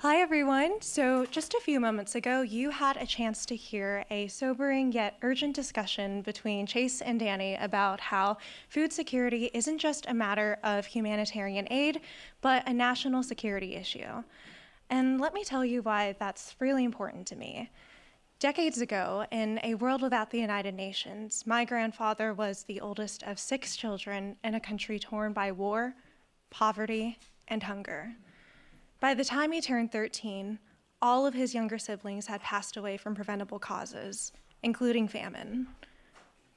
Hi, everyone. So just a few moments ago, you had a chance to hear a sobering yet urgent discussion between Chase and Danny about how food security isn't just a matter of humanitarian aid, but a national security issue. And let me tell you why that's really important to me. Decades ago, in a world without the United Nations, my grandfather was the oldest of 6 children in a country torn by war, poverty, and hunger. By the time he turned 13, all of his younger siblings had passed away from preventable causes, including famine.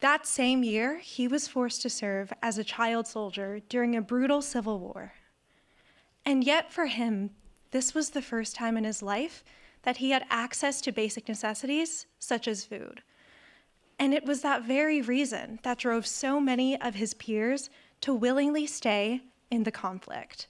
That same year, he was forced to serve as a child soldier during a brutal civil war. And yet for him, this was the first time in his life that he had access to basic necessities, such as food. And it was that very reason that drove so many of his peers to willingly stay in the conflict.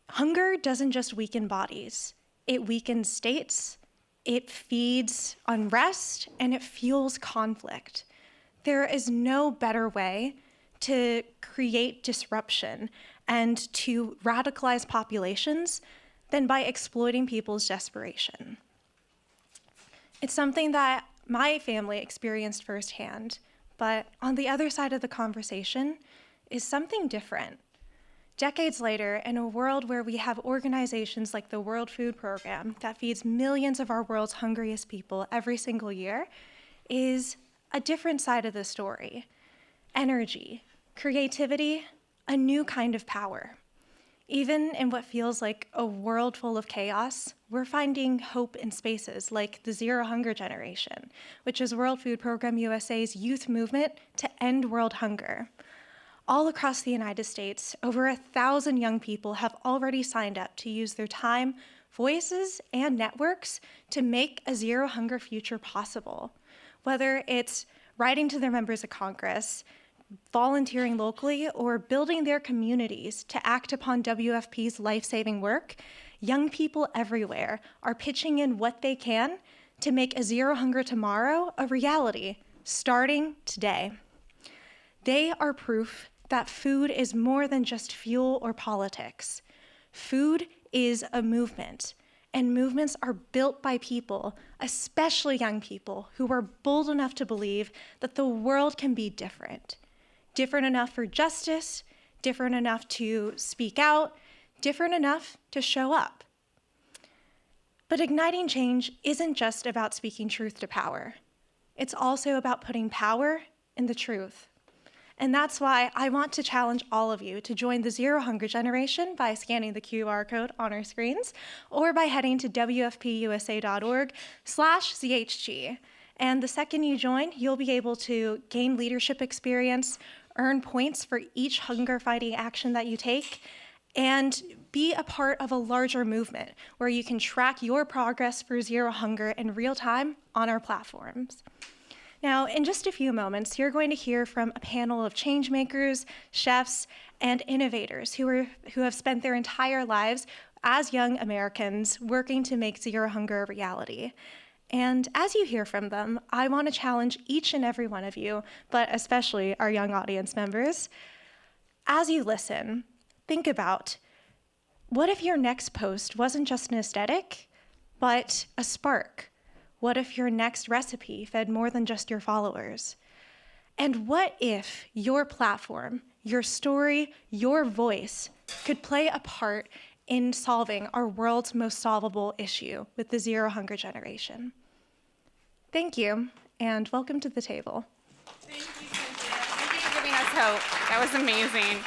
Hunger doesn't just weaken bodies, it weakens states, it feeds unrest, and it fuels conflict. There is no better way to create disruption and to radicalize populations than by exploiting people's desperation. It's something that my family experienced firsthand, but on the other side of the conversation is something different. Decades later, in a world where we have organizations like the World Food Program that feeds millions of our world's hungriest people every single year, is a different side of the story. Energy, creativity, a new kind of power. Even in what feels like a world full of chaos, we're finding hope in spaces like the Zero Hunger Generation, which is World Food Program USA's youth movement to end world hunger. All across the United States, over 1,000 young people have already signed up to use their time, voices, and networks to make a zero hunger future possible. Whether it's writing to their members of Congress, volunteering locally, or building their communities to act upon WFP's life-saving work, young people everywhere are pitching in what they can to make a zero hunger tomorrow a reality, starting today. They are proof that food is more than just fuel or politics. Food is a movement, and movements are built by people, especially young people, who are bold enough to believe that the world can be different. Different enough for justice, different enough to speak out, different enough to show up. But igniting change isn't just about speaking truth to power. It's also about putting power in the truth. And that's why I want to challenge all of you to join the Zero Hunger Generation by scanning the QR code on our screens or by heading to wfpusa.org/ZHG. And the second you join, you'll be able to gain leadership experience, earn points for each hunger fighting action that you take, and be a part of a larger movement where you can track your progress for zero hunger in real time on our platforms. Now, in just a few moments, you're going to hear from a panel of changemakers, chefs, and innovators who have spent their entire lives as young Americans working to make zero hunger a reality. And as you hear from them, I want to challenge each and every one of you, but especially our young audience members. As you listen, think about, what if your next post wasn't just an aesthetic, but a spark? What if your next recipe fed more than just your followers? And what if your platform, your story, your voice could play a part in solving our world's most solvable issue with the Zero Hunger Generation? Thank you, and welcome to the table. Thank you, Cynthia. Thank you for giving us hope. That was amazing.